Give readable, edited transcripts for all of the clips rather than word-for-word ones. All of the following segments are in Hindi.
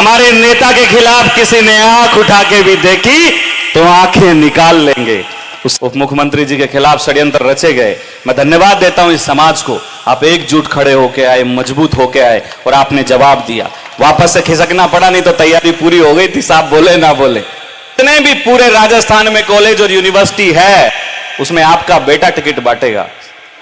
हमारे नेता के खिलाफ किसी ने आंख उठा के भी देखी तो आंखें निकाल लेंगे। उस उप मुख्यमंत्री जी के खिलाफ षड्यंत्र रचे गए। मैं धन्यवाद देता हूं इस समाज को, आप एकजुट खड़े होके आए, मजबूत होके आए और आपने जवाब दिया। वापस से खिसकना पड़ा, नहीं तो तैयारी पूरी हो गई थी, साहब बोले ना बोले। जितने भी पूरे राजस्थान में कॉलेज और यूनिवर्सिटी है उसमें आपका बेटा टिकट बांटेगा।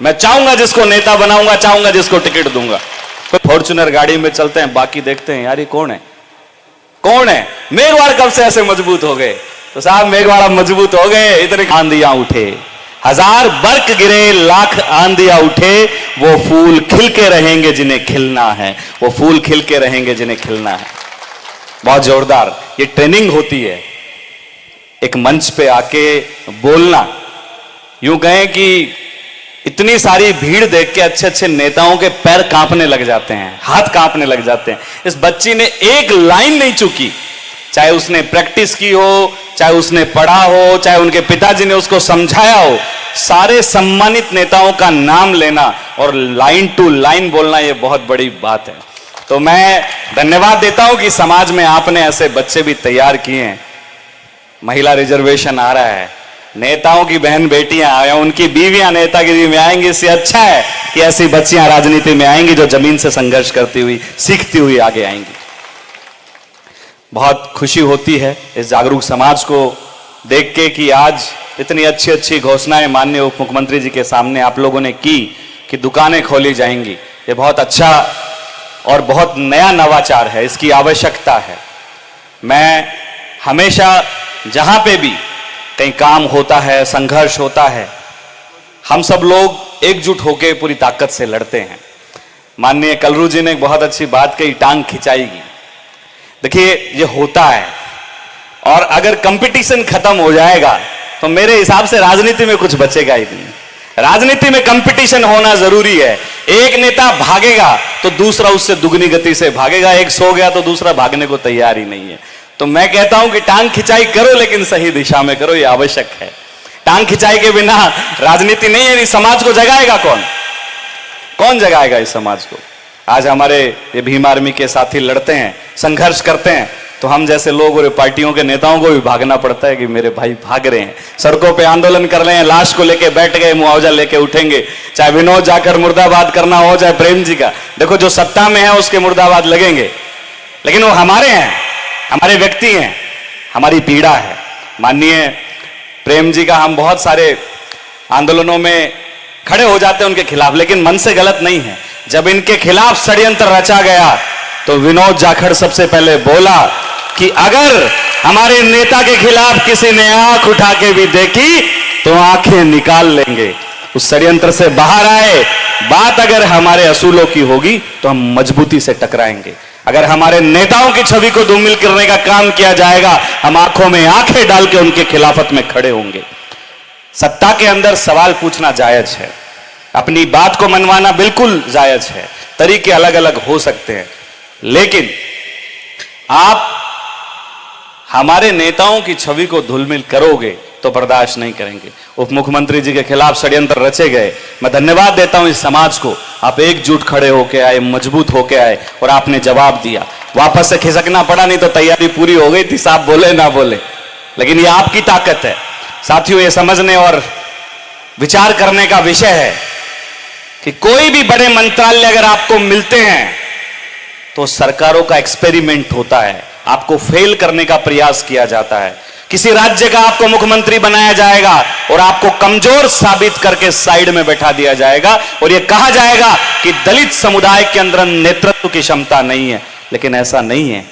मैं चाहूंगा जिसको नेता बनाऊंगा, चाहूंगा जिसको टिकट दूंगा। तो फॉर्च्यूनर गाड़ी में चलते हैं, बाकी देखते हैं यार ये कौन है, कौन है। मेघवाड़ कब से ऐसे मजबूत हो गए? तो साहब मेघवाड़ा मजबूत हो गए। इतने आंधियां उठे, हजार बर्क गिरे, लाख आंधियां उठे, वो फूल खिल के रहेंगे जिन्हें खिलना है, वो फूल खिल के रहेंगे जिन्हें खिलना है। बहुत जोरदार ये ट्रेनिंग होती है, एक मंच पे आके बोलना। यूं कहें कि इतनी सारी भीड़ देख के अच्छे अच्छे नेताओं के पैर कांपने लग जाते हैं, हाथ कांपने लग जाते हैं। इस बच्ची ने एक लाइन नहीं चूकी, चाहे उसने प्रैक्टिस की हो, चाहे उसने पढ़ा हो, चाहे उनके पिताजी ने उसको समझाया हो। सारे सम्मानित नेताओं का नाम लेना और लाइन टू लाइन बोलना, यह बहुत बड़ी बात है। तो मैं धन्यवाद देता हूं कि समाज में आपने ऐसे बच्चे भी तैयार किए हैं। महिला रिजर्वेशन आ रहा है, नेताओं की बहन बेटियां आए, उनकी बीवियां नेतागिरी में आएंगी। इससे अच्छा है कि ऐसी बच्चियां राजनीति में आएंगी जो जमीन से संघर्ष करती हुई, सीखती हुई आगे आएंगी। बहुत खुशी होती है इस जागरूक समाज को देख के कि आज इतनी अच्छी अच्छी घोषणाएं माननीय उप मुख्यमंत्री जी के सामने आप लोगों ने की कि दुकानें खोली जाएंगी। ये बहुत अच्छा और बहुत नया नवाचार है, इसकी आवश्यकता है। मैं हमेशा जहां पे भी कहीं काम होता है, संघर्ष होता है, हम सब लोग एकजुट होकर पूरी ताकत से लड़ते हैं। माननीय कलरू जी ने एक बहुत अच्छी बात कही, टांग खिंचाएगी। देखिए ये होता है, और अगर कंपटीशन खत्म हो जाएगा तो मेरे हिसाब से राजनीति में कुछ बचेगा ही नहीं। राजनीति में कंपटीशन होना जरूरी है। एक नेता भागेगा तो दूसरा उससे दुगनी गति से भागेगा, एक सो गया तो दूसरा भागने को तैयार ही नहीं है। तो मैं कहता हूं कि टांग खिंचाई करो, लेकिन सही दिशा में करो, ये आवश्यक है। टांग खिंचाई के बिना राजनीति नहीं है। समाज को जगाएगा कौन? कौन जगाएगा इस समाज को? आज हमारे ये भीम आर्मी के साथी लड़ते हैं, संघर्ष करते हैं, तो हम जैसे लोग और पार्टियों के नेताओं को भी भागना पड़ता है कि मेरे भाई भाग रहे हैं, सड़कों पे आंदोलन कर रहे हैं, लाश को लेके बैठ गए, मुआवजा लेके उठेंगे। चाहे विनोद जाकर मुर्दाबाद करना हो, चाहे प्रेम जी का। देखो जो सत्ता में है उसके मुर्दाबाद लगेंगे, लेकिन वो हमारे हैं, हमारे व्यक्ति हैं, हमारी पीड़ा है। माननीय प्रेम जी का हम बहुत सारे आंदोलनों में खड़े हो जाते हैं उनके खिलाफ, लेकिन मन से गलत नहीं है। जब इनके खिलाफ षड्यंत्र रचा गया तो विनोद जाखड़ सबसे पहले बोला कि अगर हमारे नेता के खिलाफ किसी ने आंख उठा के भी देखी तो आंखें निकाल लेंगे। उस षड्यंत्र से बाहर आए। बात अगर हमारे असूलों की होगी तो हम मजबूती से टकराएंगे। अगर हमारे नेताओं की छवि को धूमिल करने का काम किया जाएगा, हम आंखों में आंखें डाल के उनके खिलाफत में खड़े होंगे। सत्ता के अंदर सवाल पूछना जायज है, अपनी बात को मनवाना बिल्कुल जायज है, तरीके अलग अलग हो सकते हैं, लेकिन आप हमारे नेताओं की छवि को धूमिल करोगे तो बर्दाश्त नहीं करेंगे। उप मुख्यमंत्री जी के खिलाफ षड्यंत्र रचे गए। मैं धन्यवाद देता हूं इस समाज को, आप एकजुट खड़े होके आए, मजबूत होके आए और आपने जवाब दिया। वापस से खिसकना पड़ा, नहीं तो तैयारी पूरी हो गई थी, साहब बोले ना बोले। लेकिन ये आपकी ताकत है साथियों। ये समझने और विचार करने का विषय है कि कोई भी बड़े मंत्रालय अगर आपको मिलते हैं तो सरकारों का एक्सपेरिमेंट होता है, आपको फेल करने का प्रयास किया जाता है। किसी राज्य का आपको मुख्यमंत्री बनाया जाएगा और आपको कमजोर साबित करके साइड में बैठा दिया जाएगा और यह कहा जाएगा कि दलित समुदाय के अंदर नेतृत्व की क्षमता नहीं है। लेकिन ऐसा नहीं है।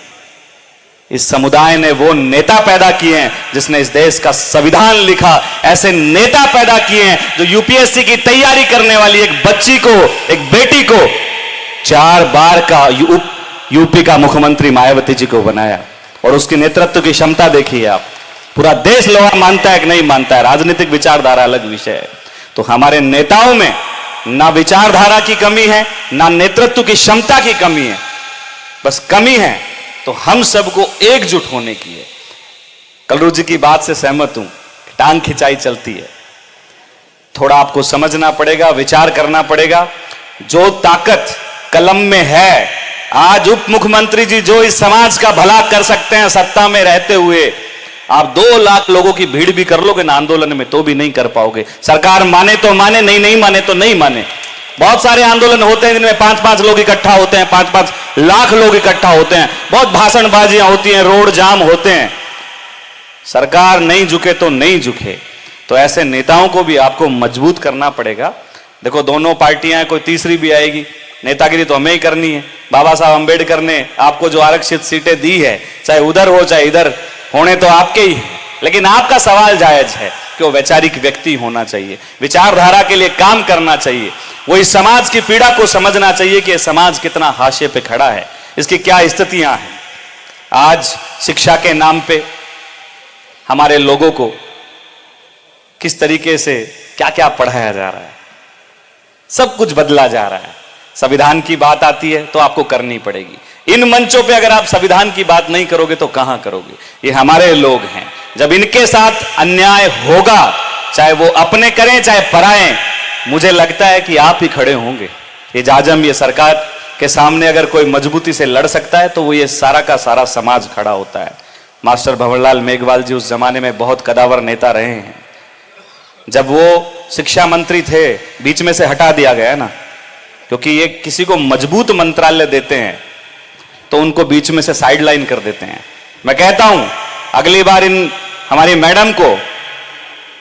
इस समुदाय ने वो नेता पैदा किए हैं जिसने इस देश का संविधान लिखा। ऐसे नेता पैदा किए हैं जो यूपीएससी की तैयारी करने वाली एक बच्ची को, एक बेटी को 4 बार का यूपी का मुख्यमंत्री मायावती जी को बनाया। और उसकी नेतृत्व की क्षमता देखिए आप। पूरा देश लोग मानता है कि नहीं मानता है, राजनीतिक विचारधारा अलग विषय है। तो हमारे नेताओं में ना विचारधारा की कमी है, ना नेतृत्व की क्षमता की कमी है, बस कमी है तो हम सबको एकजुट होने की है। कलरू जी की बात से सहमत हूं, टांग खिंचाई चलती है। थोड़ा आपको समझना पड़ेगा, विचार करना पड़ेगा। जो ताकत कलम में है आज उप मुख्यमंत्री जी जो इस समाज का भला कर सकते हैं सत्ता में रहते हुए, आप 2 लाख लोगों की भीड़ भी कर लोगे ना आंदोलन में तो भी नहीं कर पाओगे। सरकार माने तो माने, नहीं माने तो नहीं माने। बहुत सारे आंदोलन होते हैं जिनमें 5-5 लोग इकट्ठा होते हैं, 5-5 लाख लोग इकट्ठा होते हैं, बहुत भाषणबाजियां होती हैं, रोड जाम होते हैं। सरकार नहीं झुके तो नहीं झुके, तो ऐसे नेताओं को भी आपको मजबूत करना पड़ेगा। देखो दोनों पार्टियां, कोई तीसरी भी आएगी, नेतागिरी तो हमें ही करनी है। बाबा साहब अंबेडकर ने आपको जो आरक्षित सीटें दी है, चाहे उधर हो चाहे इधर, होने तो आपके ही है, लेकिन आपका सवाल जायज है कि वो वैचारिक व्यक्ति होना चाहिए, विचारधारा के लिए काम करना चाहिए, वो इस समाज की पीड़ा को समझना चाहिए कि समाज कितना हाशिए पे खड़ा है, इसकी क्या स्थितियां हैं। आज शिक्षा के नाम पे हमारे लोगों को किस तरीके से क्या क्या पढ़ाया जा रहा है, सब कुछ बदला जा रहा है। संविधान की बात आती है तो आपको करनी पड़ेगी। इन मंचों पे अगर आप संविधान की बात नहीं करोगे तो कहां करोगे? ये हमारे लोग हैं, जब इनके साथ अन्याय होगा, चाहे वो अपने करें चाहे पराए, मुझे लगता है कि आप ही खड़े होंगे। ये जाजम, ये सरकार के सामने अगर कोई मजबूती से लड़ सकता है तो वो ये सारा का सारा समाज खड़ा होता है। मास्टर भंवरलाल मेघवाल जी उस जमाने में बहुत कदावर नेता रहे हैं। जब वो शिक्षा मंत्री थे, बीच में से हटा दिया गया ना, क्योंकि ये किसी को मजबूत मंत्रालय देते हैं तो उनको बीच में से साइडलाइन कर देते हैं। मैं कहता हूं अगली बार इन हमारी मैडम को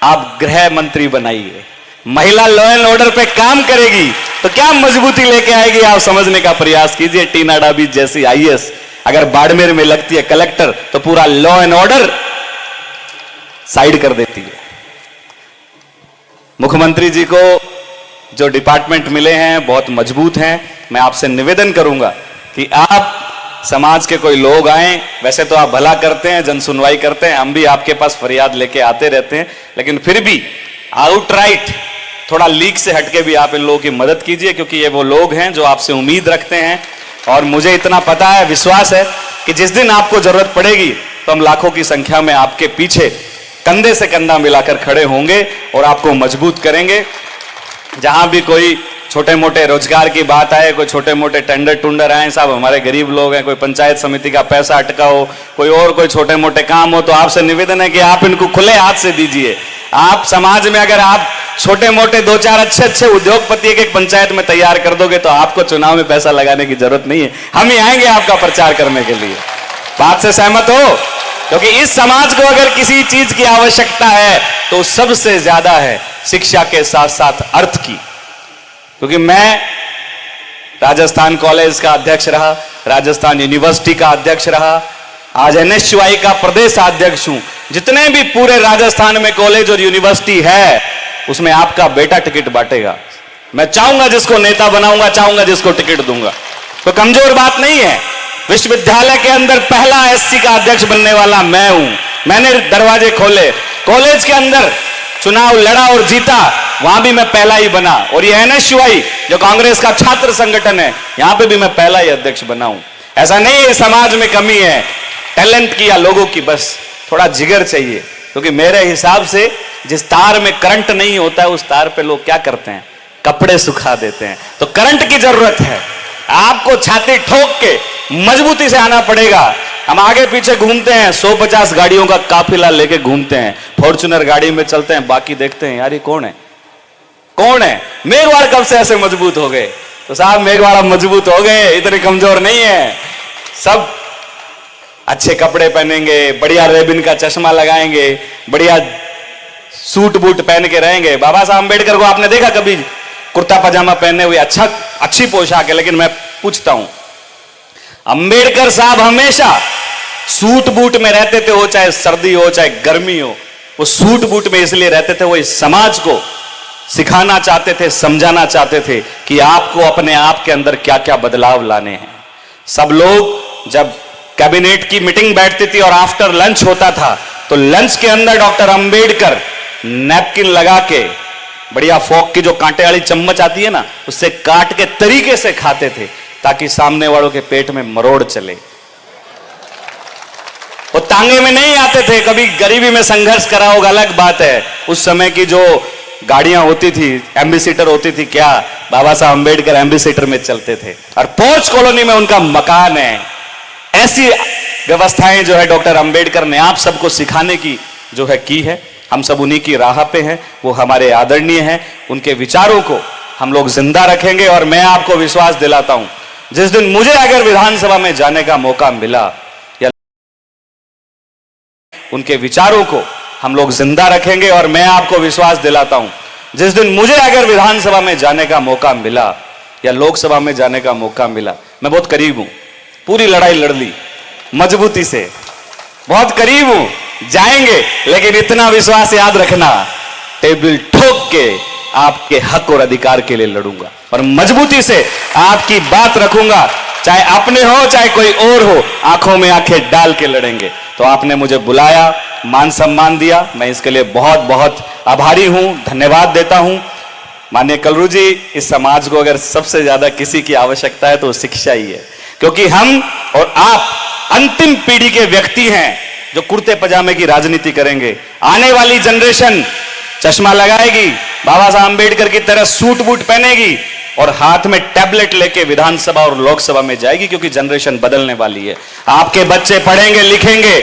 आप गृह मंत्री बनाइए, महिला लॉ एंड ऑर्डर पे काम करेगी तो क्या मजबूती लेके आएगी, आप समझने का प्रयास कीजिए। टीना डाबी जैसी आईएएस अगर बाड़मेर में लगती है कलेक्टर तो पूरा लॉ एंड ऑर्डर साइड कर देती है। मुख्यमंत्री जी को जो डिपार्टमेंट मिले हैं बहुत मजबूत हैं। मैं आपसे निवेदन करूंगा कि आप समाज के कोई लोग आए, वैसे तो आप भला करते हैं, जन सुनवाई करते हैं, हम भी आपके पास फरियाद लेके आते रहते हैं, लेकिन फिर भी आउटराइट थोड़ा लीक से हटके भी आप इन लोगों की मदद कीजिए, क्योंकि ये वो लोग हैं जो आपसे उम्मीद रखते हैं। और मुझे इतना पता है, विश्वास है कि जिस दिन आपको जरूरत पड़ेगी तो हम लाखों की संख्या में आपके पीछे कंधे से कंधा मिलाकर खड़े होंगे और आपको मजबूत करेंगे। जहां भी कोई छोटे मोटे रोजगार की बात आए, कोई छोटे मोटे टेंडर टुंडर आए, साहब हमारे गरीब लोग हैं, कोई पंचायत समिति का पैसा अटका हो, कोई और कोई छोटे मोटे काम हो, तो आपसे निवेदन है कि आप इनको खुले हाथ से दीजिए। आप समाज में अगर आप छोटे मोटे 2-4 अच्छे उद्योगपति एक पंचायत में तैयार कर दोगे तो आपको चुनाव में पैसा लगाने की जरूरत नहीं है, हम ही आएंगे आपका प्रचार करने के लिए। बात से सहमत हो? क्योंकि इस समाज को अगर किसी चीज की आवश्यकता है तो सबसे ज्यादा है शिक्षा के साथ साथ अर्थ की। क्योंकि मैं राजस्थान कॉलेज का अध्यक्ष रहा, राजस्थान यूनिवर्सिटी का अध्यक्ष रहा, आज एनएसयूआई का प्रदेश अध्यक्ष हूं। जितने भी पूरे राजस्थान में कॉलेज और यूनिवर्सिटी है उसमें आपका बेटा टिकट बांटेगा। मैं चाहूंगा जिसको नेता बनाऊंगा, चाहूंगा जिसको टिकट दूंगा, तो कमजोर बात नहीं है। विश्वविद्यालय के अंदर पहला एससी का अध्यक्ष बनने वाला मैं हूं, मैंने दरवाजे खोले। कॉलेज के अंदर चुनाव लड़ा और जीता, वहां भी मैं पहला ही बना। और ये एनएसयूआई जो कांग्रेस का छात्र संगठन है, यहां पे भी मैं पहला ही अध्यक्ष बना हूं। ऐसा नहीं है समाज में कमी है टैलेंट की या लोगों की, बस थोड़ा जिगर चाहिए। क्योंकि मेरे हिसाब से जिस तार में करंट नहीं होता है उस तार पे लोग क्या करते हैं, कपड़े सुखा देते हैं। तो करंट की जरूरत है, आपको छाती ठोक के मजबूती से आना पड़ेगा। हम आगे पीछे घूमते हैं, 150 गाड़ियों का काफिला लेके घूमते हैं, फॉर्च्यूनर गाड़ी में चलते हैं, बाकी देखते हैं यार ये कौन है, कौन है। मेघवाड़ कब से ऐसे मजबूत हो गए? तो साहब मेघवाड़ मजबूत हो गए, इतने कमजोर नहीं है। सब अच्छे कपड़े पहनेंगे, बढ़िया रेबिन का चश्मा लगाएंगे, बढ़िया सूट बूट पहन के रहेंगे। बाबा साहब अंबेडकर को आपने देखा कभी कुर्ता पजामा पहने हुए? अच्छी पोशाक है, लेकिन मैं पूछता हूं, अंबेडकर साहब हमेशा सूट बूट में रहते थे, हो चाहे सर्दी हो चाहे गर्मी हो। वो सूट बूट में इसलिए रहते थे, वो इस समाज को सिखाना चाहते थे, समझाना चाहते थे कि आपको अपने आप के अंदर क्या क्या बदलाव लाने हैं। सब लोग जब कैबिनेट की मीटिंग बैठती थी और आफ्टर लंच होता था तो लंच के अंदर डॉक्टर अंबेडकर नैपकिन लगा के बढ़िया फोक की जो कांटे वाली चम्मच आती है ना, उससे काट के तरीके से खाते थे ताकि सामने वालों के पेट में मरोड़ चले। वो तांगे में नहीं आते थे। कभी गरीबी में संघर्ष करा होगा अलग बात है। उस समय की जो गाड़ियां होती थी, एम्बेसडर होती थी, क्या बाबा साहब अंबेडकर एम्बेसडर में चलते थे और पोर्च कॉलोनी में उनका मकान है। ऐसी व्यवस्थाएं जो है डॉक्टर अंबेडकर ने आप सबको सिखाने की जो है की है। हम सब उन्हीं की राह पे हैं, वो हमारे आदरणीय हैं। उनके विचारों को हम लोग जिंदा रखेंगे और मैं आपको विश्वास दिलाता हूं, जिस दिन मुझे अगर विधानसभा में जाने का मौका मिला या उनके विचारों को हम लोग जिंदा रखेंगे और मैं आपको विश्वास दिलाता हूं, जिस दिन मुझे अगर विधानसभा में जाने का मौका मिला या लोकसभा में जाने का मौका मिला, मैं बहुत करीब हूं, पूरी लड़ाई लड़ ली मजबूती से, बहुत करीब हूं, जाएंगे। लेकिन इतना विश्वास याद रखना, टेबल ठोक के आपके हक और अधिकार के लिए लड़ूंगा और मजबूती से आपकी बात रखूंगा, चाहे अपने हो चाहे कोई और हो, आंखों में आंखें डाल के लड़ेंगे। तो आपने मुझे बुलाया, मान सम्मान दिया, मैं इसके लिए बहुत बहुत आभारी हूं, धन्यवाद देता हूं। माननीय कलरू जी, इस समाज को अगर सबसे ज्यादा किसी की आवश्यकता है तो शिक्षा ही है, क्योंकि हम और आप अंतिम पीढ़ी के व्यक्ति हैं जो कुर्ते पजामे की राजनीति करेंगे। आने वाली जनरेशन चश्मा लगाएगी, बाबा साहब अंबेडकर की तरह सूट बूट पहनेगी और हाथ में टैबलेट लेके विधानसभा और लोकसभा में जाएगी, क्योंकि जनरेशन बदलने वाली है। आपके बच्चे पढ़ेंगे, लिखेंगे,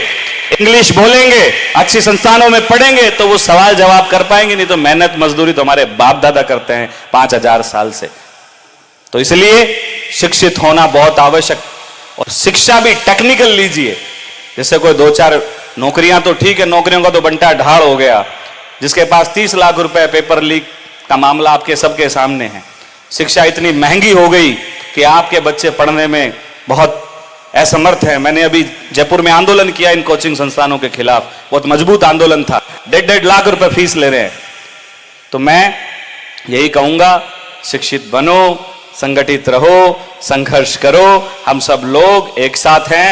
इंग्लिश बोलेंगे, अच्छी संस्थानों में पढ़ेंगे तो वो सवाल जवाब कर पाएंगे, नहीं तो मेहनत मजदूरी तो हमारे बाप दादा करते हैं 5000 साल से। तो इसलिए शिक्षित होना बहुत आवश्यक, और शिक्षा भी टेक्निकल लीजिए। जैसे कोई 2-4 नौकरियां तो ठीक है, नौकरियों का तो बंटा ढाल हो गया, जिसके पास 30 लाख रुपए पेपर लीक का मामला आपके सबके सामने है। शिक्षा इतनी महंगी हो गई कि आपके बच्चे पढ़ने में बहुत असमर्थ हैं। मैंने अभी जयपुर में आंदोलन किया इन कोचिंग संस्थानों के खिलाफ, बहुत मजबूत आंदोलन था, 1.5 लाख रुपए फीस ले रहे हैं। तो मैं यही कहूंगा, शिक्षित बनो, संगठित रहो, संघर्ष करो, हम सब लोग एक साथ हैं।